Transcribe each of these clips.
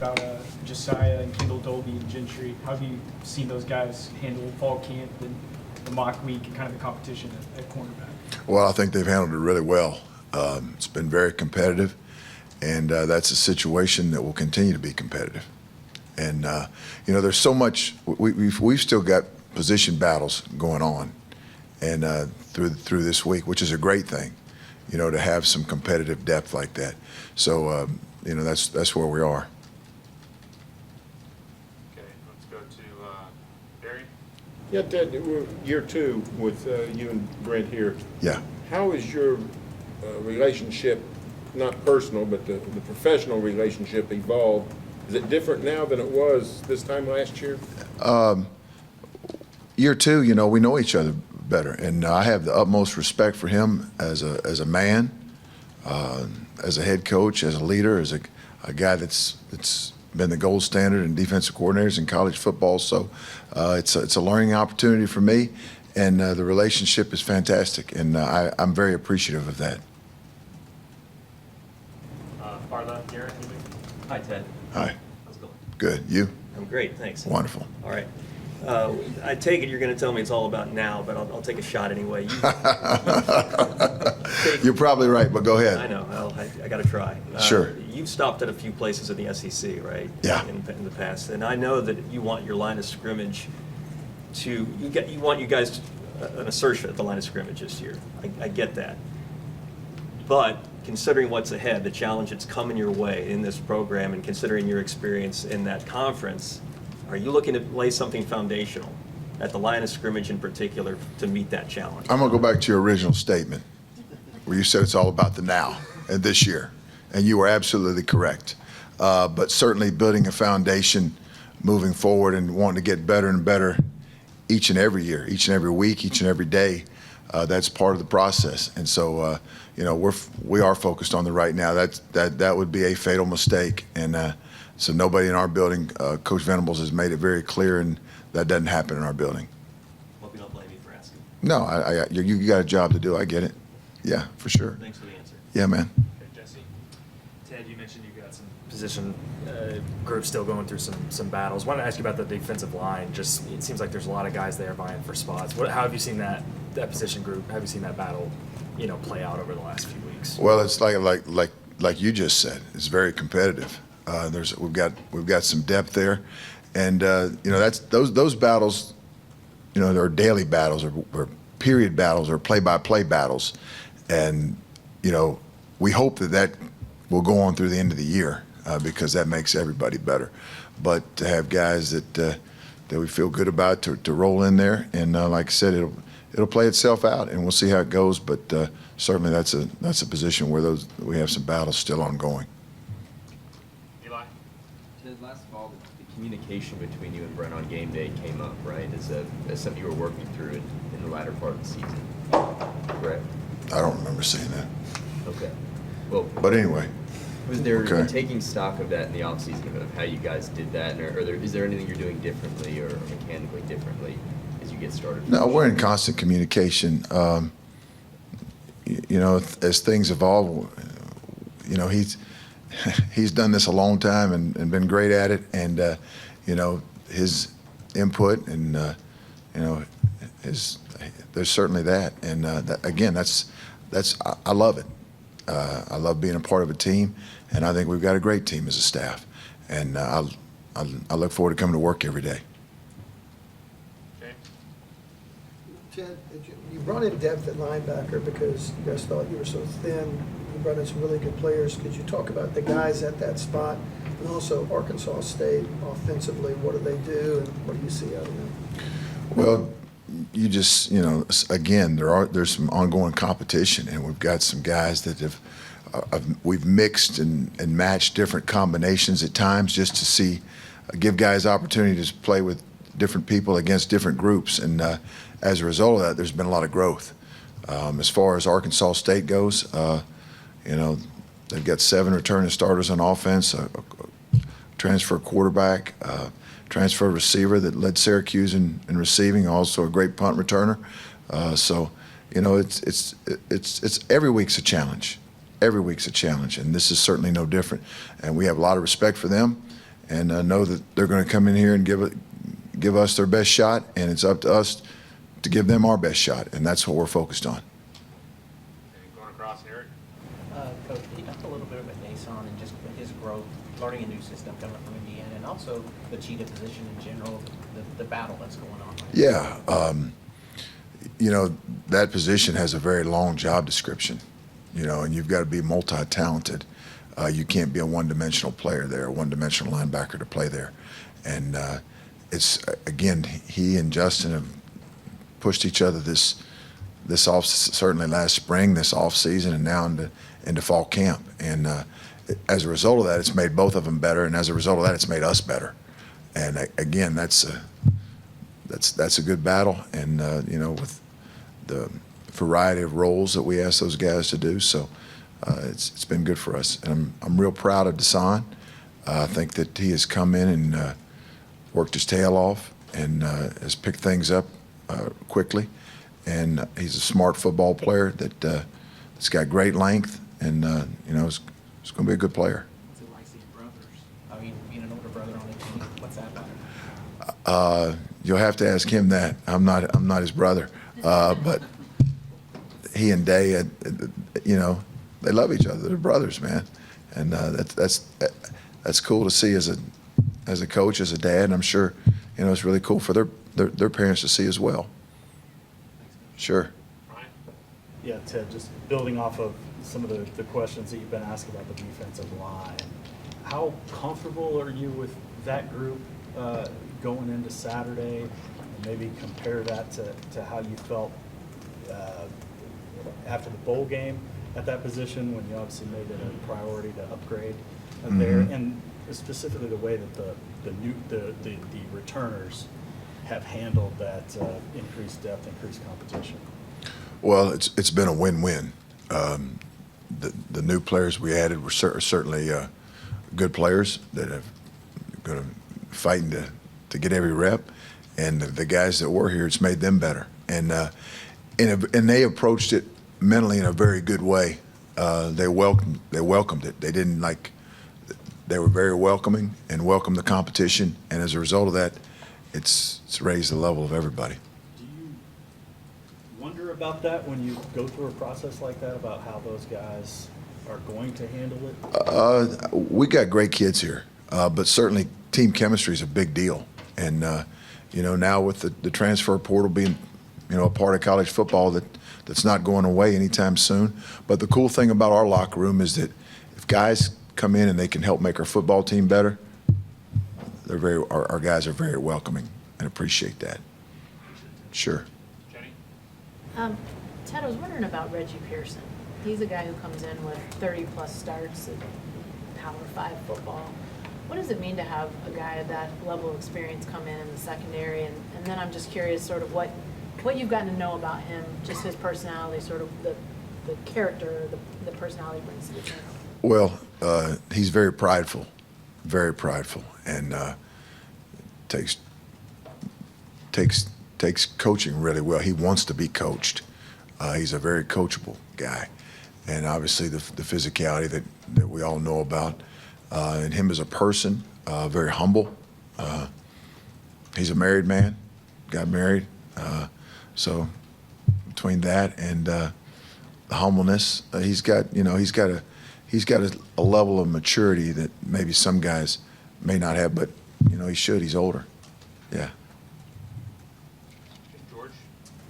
About Josiah and Kendall Dolby and Gentry. How have you seen those guys handle fall camp and the mock week and kind of the competition at cornerback? Well, I think they've handled it really well. It's been very competitive, and that's a situation that will continue to be competitive. And there's so much. We've still got position battles going on, and through this week, which is a great thing. To have some competitive depth like that. So that's where we are. Yeah, Ted, we're year 2 with you and Brent here. Yeah. How is your relationship, not personal, but the professional relationship evolved? Is it different now than it was this time last year? Year 2, we know each other better, and I have the utmost respect for him as a man, as a head coach, as a leader, as a guy that's been the gold standard in defensive coordinators in college football. So it's a learning opportunity for me, and the relationship is fantastic, and I'm very appreciative of that. Far left, Garrett. Hi, Ted. Hi. How's it going? Good. You? I'm great, thanks. Wonderful. All right. I take it you're going to tell me it's all about now, but I'll take a shot anyway. You're probably right, but go ahead. I know. I got to try. Sure. You've stopped at a few places in the SEC, right? Yeah. In the past, and I know that you want your line of scrimmage you want you guys an assertion at the line of scrimmage this year. I get that, but considering what's ahead, the challenge that's coming your way in this program, and considering your experience in that conference, are you looking to lay something foundational at the line of scrimmage in particular to meet that challenge? I'm going to go back to your original statement where you said it's all about the now and this year, and you were absolutely correct. But certainly building a foundation moving forward and wanting to get better and better each and every year, each and every week, each and every day, that's part of the process. And so, we are focused on the right now. That would be a fatal mistake. And so nobody in our building, Coach Venables has made it very clear, and that doesn't happen in our building. Hope you don't blame me for asking. No, you got a job to do. I get it. Yeah, for sure. Thanks for the answer. Yeah, man. Jesse. Ted, you mentioned you've got some position groups still going through some battles. I wanted to ask you about the defensive line. Just it seems like there's a lot of guys there vying for spots. How have you seen that position group? Have you seen that battle, play out over the last few weeks? Well, it's like you just said. It's very competitive. We've got some depth there, and that's those battles. There are daily battles or period battles or play-by-play battles, and we hope that will go on through the end of the year because that makes everybody better. But to have guys that we feel good about to roll in there, and like I said, it'll play itself out, and we'll see how it goes. But certainly that's a position where we have some battles still ongoing. Last fall, the communication between you and Brent on game day came up, right? As something you were working through in the latter part of the season, correct? I don't remember seeing that. Okay. Well, but anyway. Was there okay. taking stock of that in the offseason of how you guys did that, and is there anything you're doing differently or mechanically differently as you get started? No, we're in constant communication. As things evolve, he's done this a long time and been great at it, and his input and there's certainly that, and again that's I love it. I love being a part of a team, and I think we've got a great team as a staff, and I look forward to coming to work every day. Ted, you brought in depth at linebacker because you guys thought you were so thin. You brought in some really good players. Could you talk about the guys at that spot, and also Arkansas State offensively? What do they do, and what do you see out of them? Well, you just again, there's some ongoing competition, and we've got some guys that we've mixed and matched different combinations at times just to give guys opportunities to play with different people against different groups, and as a result of that, there's been a lot of growth. As far as Arkansas State goes, they've got 7 returning starters on offense, a transfer quarterback, transfer receiver that led Syracuse in receiving, also a great punt returner. So it's every week's a challenge. Every week's a challenge, and this is certainly no different. And we have a lot of respect for them, and know that they're going to come in here and give us their best shot, and it's up to us to give them our best shot, and that's what we're focused on. Going across, Eric. Coach, can you talk a little bit about Nason and just his growth, learning a new system coming from Indiana, and also the cheetah position in general, the battle that's going on right now? Yeah, you know, that position has a very long job description, you know, and you've got to be multi-talented. You can't be a one-dimensional player there, a one-dimensional linebacker to play there. And it's, again, he and Justin have pushed each other this off, certainly last spring, this off season, and now into fall camp. And as a result of that, it's made both of them better, and as a result of that, it's made us better. And again, that's a good battle, and you know, with the variety of roles that we ask those guys to do, so it's been good for us. And I'm real proud of Desan. I think that he has come in and worked his tail off and has picked things up quickly. And he's a smart football player that's got great length, and you know, it's going to be a good player. What's it like seeing brothers? I mean, being an older brother on the team, what's that about? You'll have to ask him that. I'm not his brother, but he and Day, you know, they love each other. They're brothers, man, and that's cool to see as a coach, as a dad. And I'm sure, you know, it's really cool for their parents to see as well. Sure. Yeah, Ted, just building off of some of the questions that you've been asking about the defensive line, how comfortable are you with that group going into Saturday? And maybe compare that to how you felt after the bowl game at that position, when you obviously made it a priority to upgrade there, and specifically the way that the returners have handled that increased depth, increased competition. Well, it's been a win-win. The new players we added were certainly good players that have going to fighting to get every rep, and the guys that were here, it's made them better. And they approached it mentally in a very good way. They welcomed it. They didn't they were very welcoming and welcomed the competition, and as a result of that, it's raised the level of everybody. Do you wonder about that when you go through a process like that, about how those guys are going to handle it? We got great kids here, but certainly team chemistry is a big deal. And, you know, now with the transfer portal being, you know, a part of college football that's not going away anytime soon. But the cool thing about our locker room is that if guys come in and they can help make our football team better, our guys are very welcoming and appreciate that. Sure. Jenny? Ted, I was wondering about Reggie Pearson. He's a guy who comes in with 30-plus starts in Power 5 football. What does it mean to have a guy of that level of experience come in the secondary? And then I'm just curious sort of what you've gotten to know about him, just his personality, sort of the character, the personality brings to the table. Well, he's very prideful, and takes coaching really well. He wants to be coached. He's a very coachable guy, and obviously the physicality that we all know about, and him as a person, very humble. He's a married man, got married, so between that and the humbleness, he's got a level of maturity that maybe some guys may not have, but you know, he should. He's older. Yeah. George?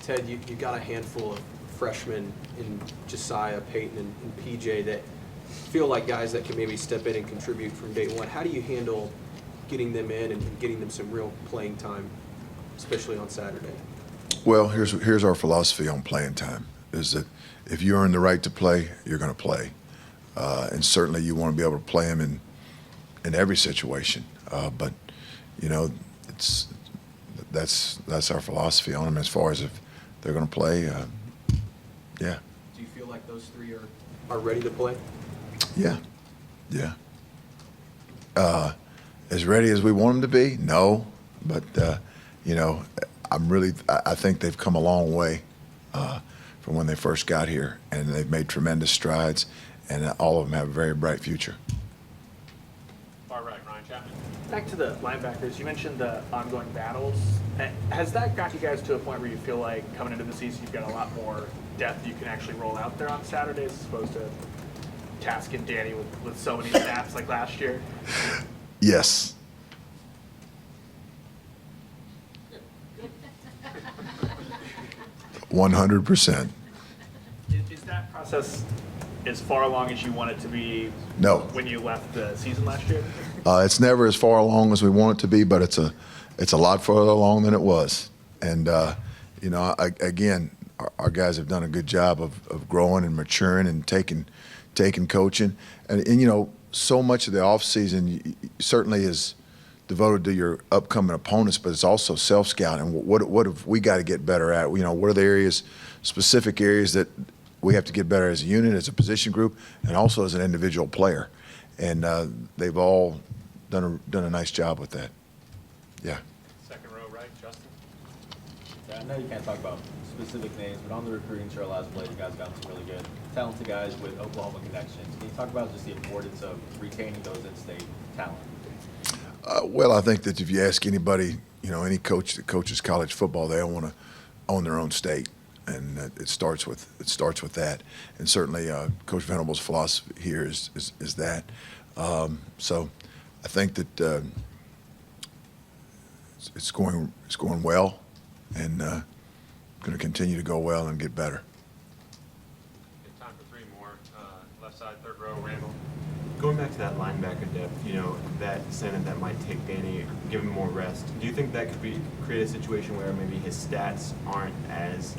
Ted, you got a handful of freshmen in Josiah, Peyton, and PJ that feel like guys that can maybe step in and contribute from day one. How do you handle getting them in and getting them some real playing time, especially on Saturday? Well, here's our philosophy on playing time, is that if you earn the right to play, you're going to play. And certainly you want to be able to play them in every situation. But, you know, that's our philosophy on them as far as if they're going to play, yeah. Do you feel like those three are ready to play? Yeah. As ready as we want them to be? No. But, you know, I think they've come a long way from when they first got here, and they've made tremendous strides, and all of them have a very bright future. Far right, Ryan Chapman. Back to the linebackers, you mentioned the ongoing battles. Has that got you guys to a point where you feel like coming into the season you've got a lot more depth you can actually roll out there on Saturdays as opposed to tasking Danny with so many snaps like last year? Yes. $100%. Is that process as far along as you want it to be? No. When you left the season last year? It's never as far along as we want it to be, but it's a lot further along than it was. And again, our guys have done a good job of growing and maturing and taking coaching. And so much of the offseason certainly is devoted to your upcoming opponents, but it's also self-scouting. What have we got to get better at? What are the specific areas that we have to get better as a unit, as a position group, and also as an individual player. And they've all done a nice job with that. Yeah. Second row, right, Justin? Yeah, I know you can't talk about specific names, but on the recruiting trail last play, you guys got some really good, talented guys with Oklahoma connections. Can you talk about just the importance of retaining those in-state talent? Well, I think that if you ask anybody, any coach that coaches college football, they all want to own their own state, and it starts with that. And certainly, Coach Venables' philosophy here is that. So, I think that it's going well, and going to continue to go well and get better. Time for three more. Left side, third row, Randall. Going back to that linebacker depth, that Senate that might take Danny, give him more rest. Do you think that could create a situation where maybe his stats aren't as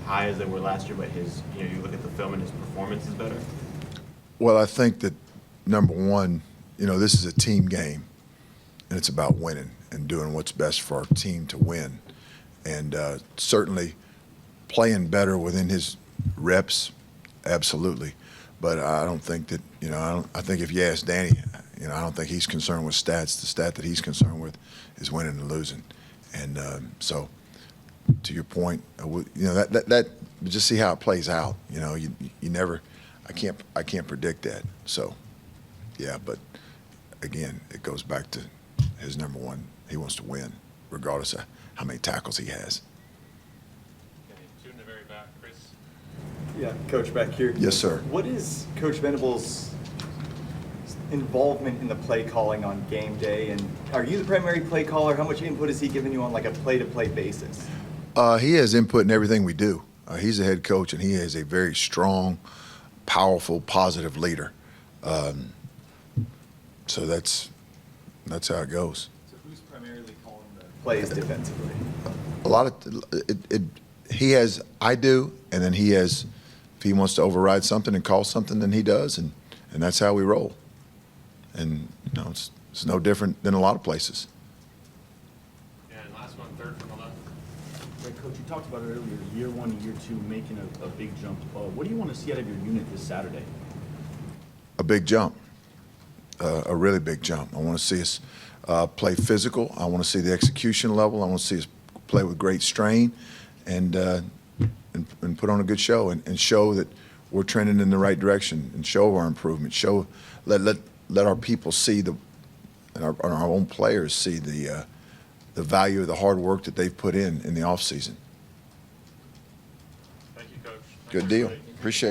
high as they were last year, but you look at the film and his performance is better? Well, I think that number one, this is a team game, and it's about winning and doing what's best for our team to win. And certainly playing better within his reps, absolutely. But I don't think that, I think if you ask Danny, I don't think he's concerned with stats. The stat that he's concerned with is winning and losing. And so, to your point, that just see how it plays out. You never, I can't predict that. So, yeah, but again, it goes back to his number one. He wants to win, regardless of how many tackles he has. Okay, two in the very back, Chris. Yeah, Coach, back here. Yes, sir. What is Coach Venables' involvement in the play calling on game day? And are you the primary play caller? How much input is he giving you on like a play-to-play basis? He has input in everything we do. He's a head coach, and he is a very strong, powerful, positive leader. So that's how it goes. So who's primarily calling the plays defensively? A lot of he has. I do, and then he has. If he wants to override something and call something, then he does, and that's how we roll. And it's no different than a lot of places. And last one, third from the left. Right, Coach, you talked about it earlier, year one and year two making a big jump. What do you want to see out of your unit this Saturday? A big jump, a really big jump. I want to see us play physical. I want to see the execution level. I want to see us play with great strain, and put on a good show, and show that we're trending in the right direction, and show our improvement. Let our people see and our own players see the value of the hard work that they've put in the off season. Thank you, Coach. Good deal. Appreciate it.